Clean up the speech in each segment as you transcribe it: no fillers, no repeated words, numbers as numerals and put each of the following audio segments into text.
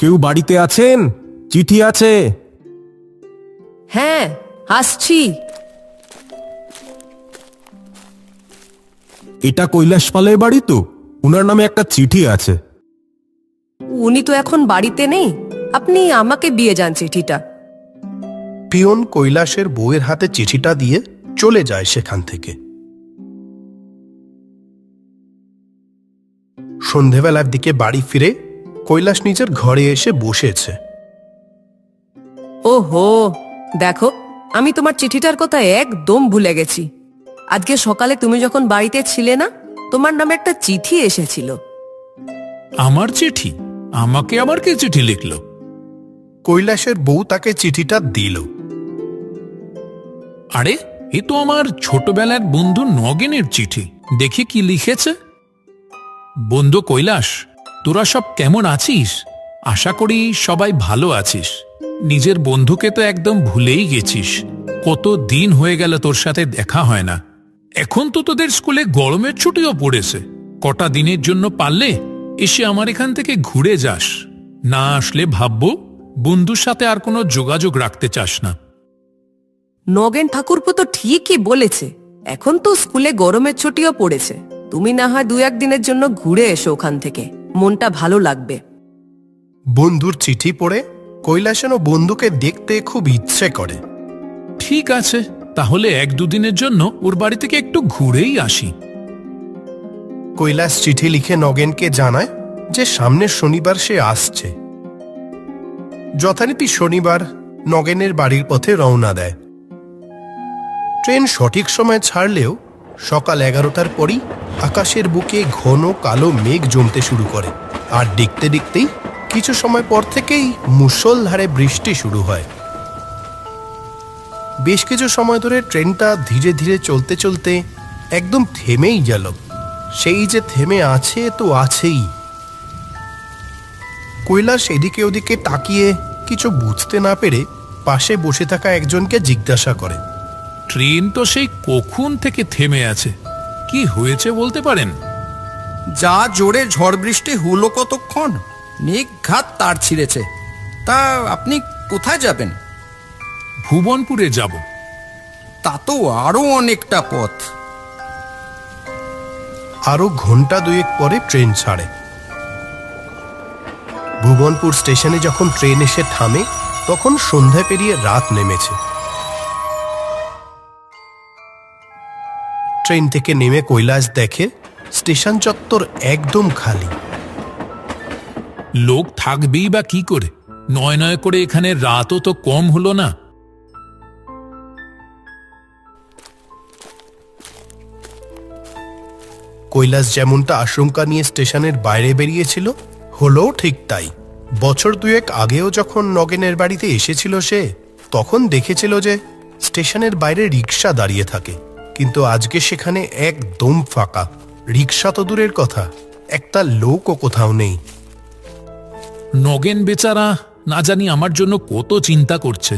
কেউ বাড়িতে আছেন? চিঠি আছে। হ্যাঁ, আসছি। এটা কৈলাস পালের বাড়ি তো? উনার নামে একটা চিঠি আছে। উনি তো এখন বাড়িতে নেই, আপনি আমাকে দিয়ে যান চিঠিটা। পিয়ন কৈলাসের বউয়ের হাতে চিঠিটা দিয়ে চলে যায় সেখান থেকে। সন্ধেবেলার দিকে বাড়ি ফিরে কৈলাস নিজের ঘরে এসে বসেছে। ওহো, দেখো, আমি তোমার চিঠিটার কথা একদম ভুলে গেছি। আজকে সকালে তুমি যখন বাড়িতে ছিলে না, তোমার নামে একটা চিঠি এসেছিল। আমার চিঠি? আমাকে আবার কে চিঠি লিখলো? কৈলাসের বউ তাকে চিঠিটা দিল। আরে, এ তো আমার ছোটবেলার বন্ধু নগেনের চিঠি। দেখি কি লিখেছে। বন্ধু কৈলাস, তোরা সব কেমন আছিস? আশা করি সবাই ভালো আছিস। নিজের বন্ধুকে তো একদম ভুলেই গেছিস। কত দিন হয়ে গেল তোর সাথে দেখা হয় না। এখন তো তোদের স্কুলে গরমের ছুটিও পড়েছে। কটা দিনের জন্য পারলে এসে আমার এখান থেকে ঘুরে যাস। না আসলে ভাববো বন্ধুর সাথে আর কোনো যোগাযোগ রাখতে চাস না। নগেন ঠাকুরপো তো ঠিকই বলেছে, এখন তো স্কুলে গরমের ছুটিও পড়েছে। তুমি না হয় 2-1 দিনের জন্য ঘুরে এসো ওখান থেকে, মনটা ভালো লাগবে। বন্ধুর চিঠি পড়ে কৈলাসেরও বন্ধুকে দেখতে খুব ইচ্ছে করে। ঠিক আছে, তাহলে 1-2 দিনের জন্য ওর বাড়ি থেকে একটু ঘুরেই আসি। কৈলাস চিঠি লিখে নগেনকে জানায় যে সামনের শনিবার সে আসছে। যথারীতি শনিবার নগেনের বাড়ির পথে রওনা দেয়। ট্রেন সঠিক সময় ছাড়লেও সকাল 11টার পরই আকাশের বুকে ঘন কালো মেঘ জমতে শুরু করে, আর দেখতে দেখতেই কিছু সময় পর থেকেই মুষলধারে বৃষ্টি শুরু হয়। বেশ কিছু সময় ধরে ট্রেনটা ধীরে ধীরে চলতে চলতে একদম থেমেই গেল। সেই যে থেমে আছে তো আছেই। কৈলাস এদিকে ওদিকে তাকিয়ে কিছু বুঝতে না পেরে পাশে বসে থাকা একজনকে জিজ্ঞাসা করে, ট্রেন তো সেই কখন থেকে থেমে আছে, কি হয়েছে বলতে পারেন? যা জোরে ঝড় বৃষ্টি হলো কতক্ষণ, নিঘাত তার ছিঁড়েছে। তা আপনি কোথায় যাবেন? ভুবনপুরে যাব। তা তো আরো অনেকটা পথ। আরো ঘন্টা 2 পরে ট্রেন ছাড়ে। ভুবনপুর স্টেশনে যখন ট্রেন এসে থামে তখন সন্ধ্যা পেরিয়ে রাত নেমেছে। ট্রেন থেকে নেমে কৈলাস দেখে স্টেশন চত্বর একদম খালি। লোক থাকবেই বা কি করে? নয় নয় করে এখানে রাতও তো কম হলো না। কৈলাস যেমনটা আশঙ্কা নিয়ে স্টেশনের বাইরে বেরিয়েছিল, হলো ঠিক তাই। বছর 2 আগেও যখন নগেনের বাড়িতে এসেছিল সে, তখন দেখেছিল যে স্টেশনের বাইরে রিক্সা দাঁড়িয়ে থাকে, কিন্তু আজকে সেখানে একদম ফাঁকা। রিক্সা তো দূরের কথা, একটা লোকও কোথাও নেই। নগেন বেচারা না জানি আমার জন্য কত চিন্তা করছে।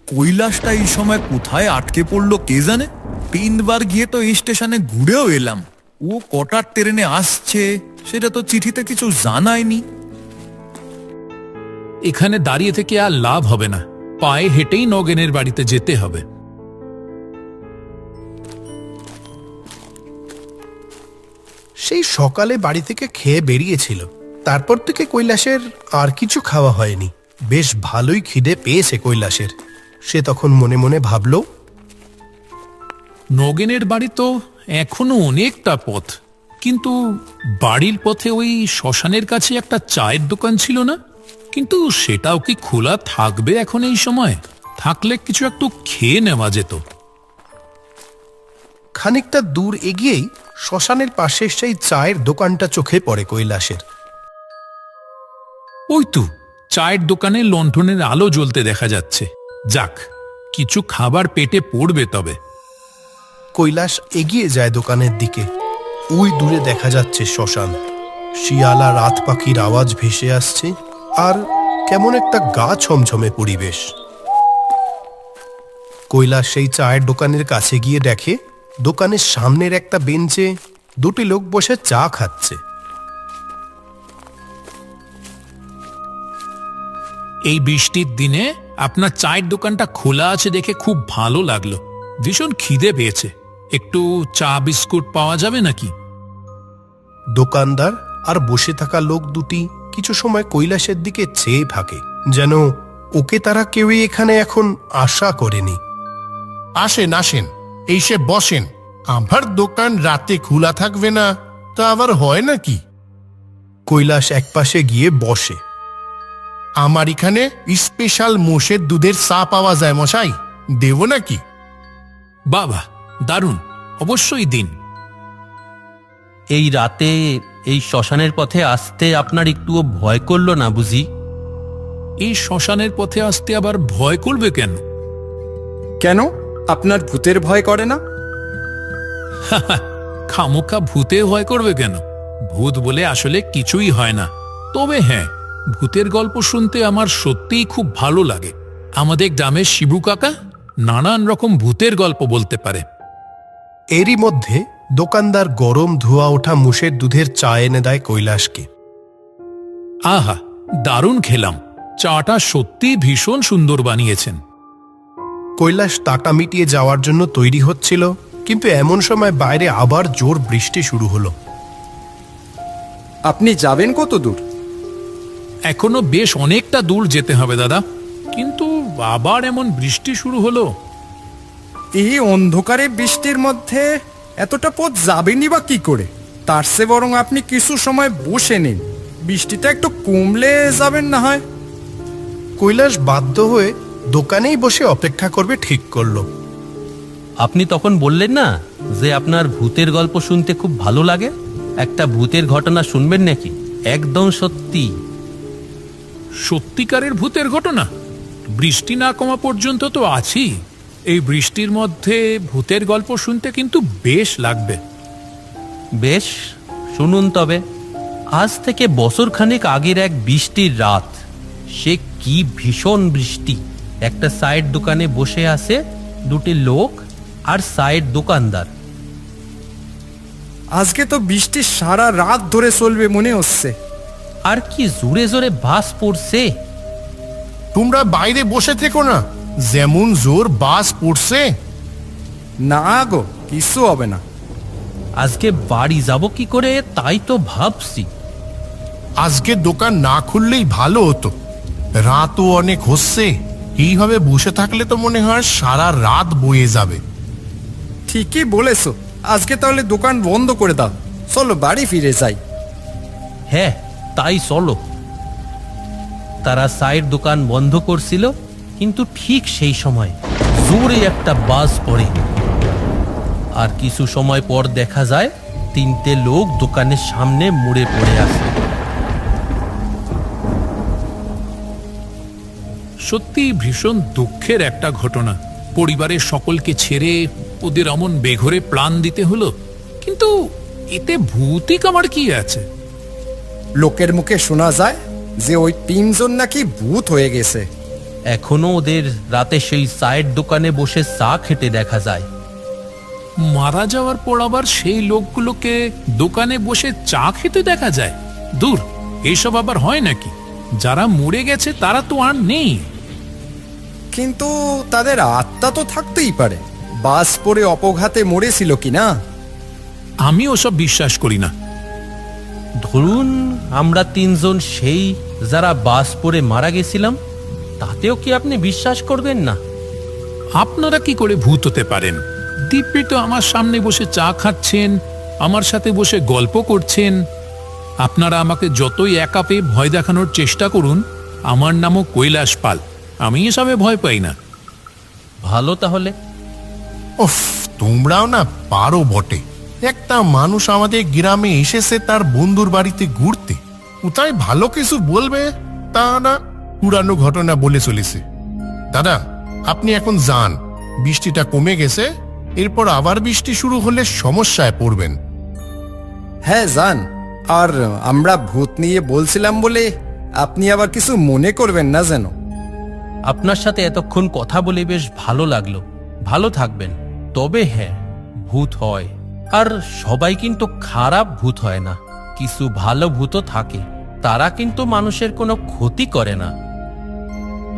কৈলাসটা এই সময় কোথায় আটকে পড়লো কে জানে। 3বার গিয়ে তো এই স্টেশনে ঘুরেও এলাম। ও কটার ট্রেনে আসছে সেটা তো চিঠিতে কিছু জানায়নি। এখানে দাঁড়িয়ে থেকে আর লাভ হবে না, পায়ে হেঁটেই নগেনের বাড়িতে যেতে হবে। সেই সকালে বাড়ি থেকে খেয়ে বেরিয়েছিল, তারপর থেকে কৈলাসের আর কিছু খাওয়া হয়নি। বেশ ভালোই খিদে পেয়েছে কৈলাসের। সে তখন মনে মনে ভাবল, নগেনের বাড়ি তো এখনো অনেকটা পথ, কিন্তু বাড়ির পথে ওই শ্মশানের কাছে একটা চায়ের দোকান ছিল না? কিন্তু সেটাও কি খোলা থাকবে এখন এই সময়? থাকলে কিছু একটু খেয়ে নেওয়া যেত। খানিকটা দূর এগিয়েই শ্মশানের পাশে সেই চায়ের দোকানটা চোখে পড়ে কৈলাসের। ওই তো চায়ের দোকানে লণ্ঠনের আলো জ্বলতে দেখা যাচ্ছে। যাক, কিছু খাবার পেটে পড়বে তবে। কৈলাস এগিয়ে যায় দোকানের দিকে। ওই দূরে দেখা যাচ্ছে শ্মশান। শিয়ালা রাত পাখির আওয়াজ ভেসে আসছে, আর কেমন একটা গা ছমছমে পরিবেশ। কৈলাস সেই চায়ের দোকানের কাছে গিয়ে দেখে দোকানের সামনের একটা বেঞ্চে 2টি লোক বসে চা খাচ্ছে। এই বৃষ্টির দিনে আপনার চায়ের দোকানটা খোলা আছে দেখে খুব ভালো লাগলো। ভীষণ খিদে পেয়েছে, একটু চা বিস্কুট পাওয়া যাবে নাকি? দোকানদার আর বসে থাকা লোক দুটি কিছু সময় কৈলাসের দিকে চেয়ে থাকে, যেন ওকে তারা কেউই এখানে এখন আশা করেনি। আসেন আসেন, এইসে বসেন। আমার দোকান রাতে খোলা থাকবে না তা আবার হয় নাকি? কৈলাস একপাশে গিয়ে বসে। আমার এখানে স্পেশাল মোষের দুধের চা পাওয়া যায় মশাই, দেব নাকি? বাবা, দারুণ, অবশ্যই দিন। এই রাতে এই শ্মশানের পথে আসতে আপনার একটুও ভয় করলো না বুঝি? এই শ্মশানের পথে আসতে আবার ভয় করবে কেন? কেন, আপনার ভূতের ভয় করে না? খামোখা ভূতে ভয় করবে কেন? ভূত বলে আসলে কিছুই হয় না। তবে হ্যাঁ, ভূতের গল্প শুনতে আমার সত্যিই খুব ভালো লাগে। আমাদের গ্রামের শিবু কাকা নানান রকম ভূতের গল্প বলতে পারে। এরই মধ্যে দোকানদার গরম ধোয়া ওঠা মোষের দুধের চা এনে দেয় কৈলাসকে। আহা, দারুণ খেলাম। চাটা সত্যি ভীষণ সুন্দর বানিয়েছেন। কৈলাস তাটা মিটিয়ে যাওয়ার জন্য তৈরি হচ্ছিল, কিন্তু এমন সময় বাইরে আবার জোর বৃষ্টি শুরু হলো। আপনি যাবেন কত দূর? এখনো বেশ অনেকটা দূর যেতে হবে দাদা, কিন্তু আবার এমন বৃষ্টি শুরু হলো। এই অন্ধকারে বৃষ্টির মধ্যে এতটা পথ যাবেনই বা কি করে? তার চেয়ে বরং আপনি কিছু সময় বসে নিন, বৃষ্টিটা একটু কমলে যাবেন না হয়। কৈলাস বাধ্য হয়ে দোকানেই বসে অপেক্ষা করবে ঠিক করলো। আপনি তখন বললেন না যে আপনার ভূতের গল্প শুনতে খুব ভালো লাগে? একটা ভূতের ঘটনা শুনবেন নাকি? একদম সত্যি। সত্যিকারের ভূতের ঘটনা? বৃষ্টি না কমা পর্যন্ত তো আছি। এই বৃষ্টির মধ্যে ভূতের গল্প শুনতে কিন্তু বেশ লাগবে। বেশ, শুনুন তবে। আজ থেকে বছরখানেক আগের এক বৃষ্টির রাত। সে কি ভীষণ বৃষ্টি। একটা সাইড দোকানে বসে আছে দুটি লোক আর সাইড দোকানদার। আজকে তো বৃষ্টি সারা রাত ধরে চলবে মনে হচ্ছে। আর কি জোরে জোরে বাস পড়ছে। তোমরা বাইরে বসে থেকো না, যেমন জোর বাস পড়ছে। না গো, কিছু হবে না। আজকে বাড়ি যাব কি করে তাই তো ভাবছি। আজকে দোকান না খুললেই ভালো হতো, রাতও অনেক হচ্ছে। এইভাবে বসে থাকলে তো মনে হয় সারা রাত বয়ে যাবে। ঠিকই বলেছো, আজকে তাহলে দোকান বন্ধ করে দাও, চলো বাড়ি ফিরে যাই। হ্যাঁ, তাই চলো। তারা সাইড দোকান বন্ধ করছিল, কিন্তু ঠিক সেই সময় জোরে একটা বাস পড়ে। আর কিছু সময় পর দেখা যায় তিনটে লোক দোকানের সামনে মুড়ে পড়ে আছে। সত্যি ভীষণ দুঃখের একটা ঘটনা। পরিবারের সকলকে ছেড়ে ওদের এমন বেঘরে প্রাণ দিতে হলো, কিন্তু এতে ভূতিক আমার কি আছে? লোকের মুখে শোনা যায় যে ওই তিনজন নাকি ভূত হয়ে গেছে। এখনো ওদের রাতে সেই সাইড দোকানে বসে চা খেতে দেখা যায়। মারা যাওয়ার পর আবার সেই লোকগুলোকে দোকানে বসে চা খেতে দেখা যায়? দূর, এসব আবার হয় নাকি? যারা মরে গেছে তারা তো আর নেই। কিন্তু তাদের আত্মা তো থাকতেই পারে। বাস পড়ে অপঘাতে মরেছিল কি না? আমি ওসব বিশ্বাস করি না। ধরুন আমরা তিনজন সেই যারা বাস পড়ে মারা গেছিলাম, তাতেও কি আপনি বিশ্বাস করবেন না? আপনারা কি করে ভূত হতে পারেন? দিব্যি তো আমার সামনে বসে চা খাচ্ছেন, আমার সাথে বসে গল্প করছেন। আপনারা আমাকে যতই একা পেয়ে ভয় দেখানোর চেষ্টা করুন, আমার নামও কৈলাস পাল, আমি এসবে ভয় পাই না। ভালো তাহলে। উফ, তোমরাও না পারো বটে। একটা মানুষ আমাদের গ্রামে এসেছে তার বন্ধুর বাড়িতে ঘুরতে, কোথায় ভালো কিছু বলবে তা না পুরানো ঘটনা বলে চলেছে। দাদা, আপনি এখন যান, বৃষ্টিটা কমে গেছে। এরপর আবার বৃষ্টি শুরু হলে সমস্যায় পড়বেন। হ্যাঁ যান। আর আমরা ভূত নিয়ে বলছিলাম বলে আপনি আবার কিছু মনে করবেন না যেন। আপনার সাথে এতক্ষণ কথা বলে বেশ ভালো লাগলো। ভালো থাকবেন। তবে হ্যাঁ, ভূত হয়, আর সবাই কিন্তু খারাপ ভূত হয় না। কিছু ভালো ভূতও থাকে, তারা কিন্তু মানুষের কোনো ক্ষতি করে না।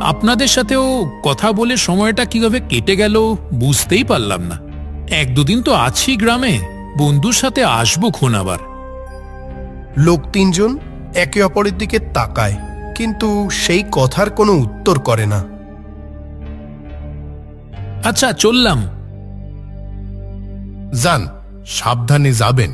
আপনাদের সাথেও কথা বলে সময়টা কিভাবে কেটে গেল বুঝতেই পারলাম না। এক দুদিন তো আছি গ্রামে, বন্ধুর সাথে আসবো খুন আবার। লোক তিনজন একে অপরের দিকে তাকায়, কিন্তু সেই কথার কোনো উত্তর করে না। আচ্ছা, চললাম। যান, সাবধানে যাবেন।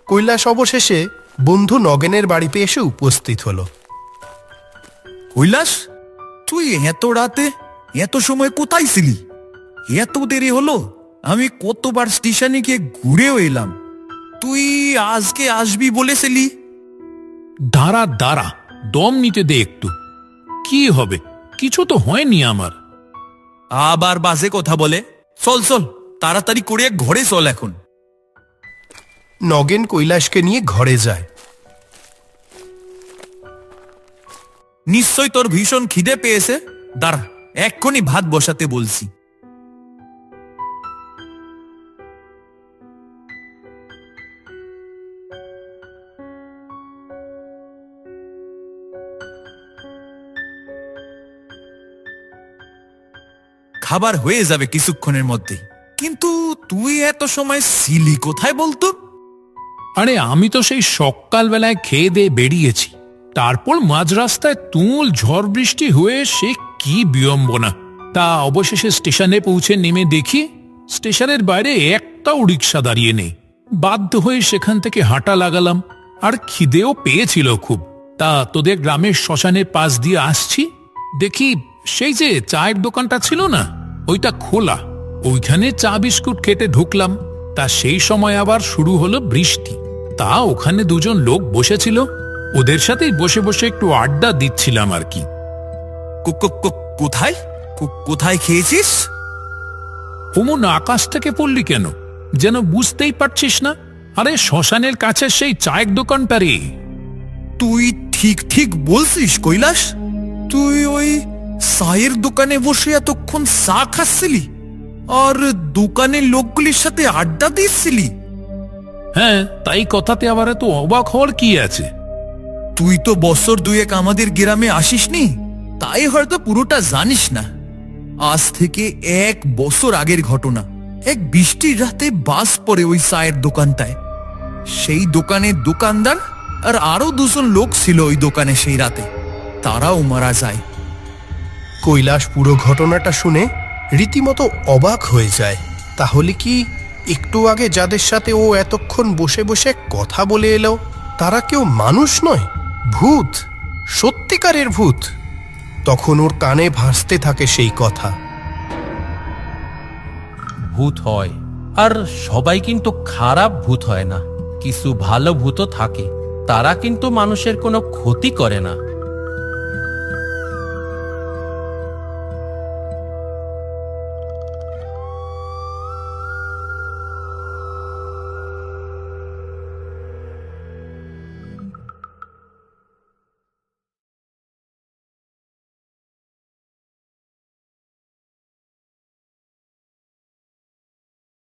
কৈলাস অবশেষে বন্ধু নগেনের বাড়িতে এসে উপস্থিত হলো। কৈলাস, তুই এত রাতে এত সময় কোথায় ছিলি? এত দেরি হলো, আমি কতবার স্টেশনে গিয়ে ঘুরেও এলাম। তুই আজকে আসবি বলেছিলি। দাঁড়া দাঁড়া, দম নিতে দে একটু। কি হবে, কিছু তো হয়নি আমার। আবার বাজে কথা বলে। চল চল, তাড়াতাড়ি করে ঘরে চল এখন। নগেন কৈলাসকে নিয়ে ঘরে যায়। নিশ্চয় তোর ভীষণ খিদে পেয়েছে। দাঁড়া, এক্ষুনি ভাত বসাতে বলছি। খাবার হয়ে যাবে কিছুক্ষণের মধ্যেই। কিন্তু তুই এত সময় ছিলি কোথায় বলতো? আরে আমি তো সেই সকালবেলায় খেয়ে দিয়ে বেরিয়েছি, তারপর মাঝ রাস্তায় তুমুল ঝড় বৃষ্টি হয়ে সে কি বিড়ম্বনা। তা অবশেষে স্টেশনে পৌঁছে নেমে দেখি স্টেশনের বাইরে একটাও রিক্সা দাঁড়িয়ে নেই। বাধ্য হয়ে সেখান থেকে হাঁটা লাগালাম, আর খিদেও পেয়েছিল খুব। তা তোদের গ্রামের শ্মশানের পাশ দিয়ে আসছি, দেখি সেই যে চায়ের দোকানটা ছিল না, ওইটা খোলা। ওইখানে চা বিস্কুট খেতে ঢুকলাম। তা সেই সময় আবার শুরু হলো বৃষ্টি। তা ওখানে দুজন লোক বসেছিল, ওদের সাথেই বসে বসে একটু আড্ডা দিচ্ছিলাম আর কি। কোথায় কোথায় খেয়েছিস? অমন আকাশ থেকে পড়লি কেন, যেন বুঝতেই পারছিস না? আরে শ্মশানের কাছে সেই চায়ের দোকানটা রে। তুই ঠিক ঠিক বলছিস কৈলাস? তুই ওই চায়ের দোকানে বসে এতক্ষণ চা খাচ্ছিলি আর দোকানের লোকগুলির সাথে আড্ডা দিচ্ছিলি? হ্যাঁ, তাই কথাতে আবার এত অবাক হওয়ার কি আছে? তুই তো বছর দুয়েক আমাদের গ্রামে আসিসনি, তাই হয়তো পুরোটা জানিস না। আজ থেকে 1 বছর আগের ঘটনা। এক বৃষ্টির রাতে বাস পড়ে ওই চায়ের দোকানটায়। সেই দোকানের দোকানদার আর আরো 2 জন লোক ছিল ওই দোকানে সেই রাতে, তারাও মারা যায়। কৈলাস পুরো ঘটনাটা শুনে রীতিমতো অবাক হয়ে যায়। তাহলে কি একটু আগে যাদের সাথে ও এতক্ষণ বসে বসে কথা বলে এলো, তারা কেউ মানুষ নয়, ভূত, সত্যিকারের ভূত? তখন ওর কানে ভাসতে থাকে সেই কথা। ভূত হয়, আর সবাই কিন্তু খারাপ ভূত হয় না। কিছু ভালো ভূতও থাকে, তারা কিন্তু মানুষের কোনো ক্ষতি করে না।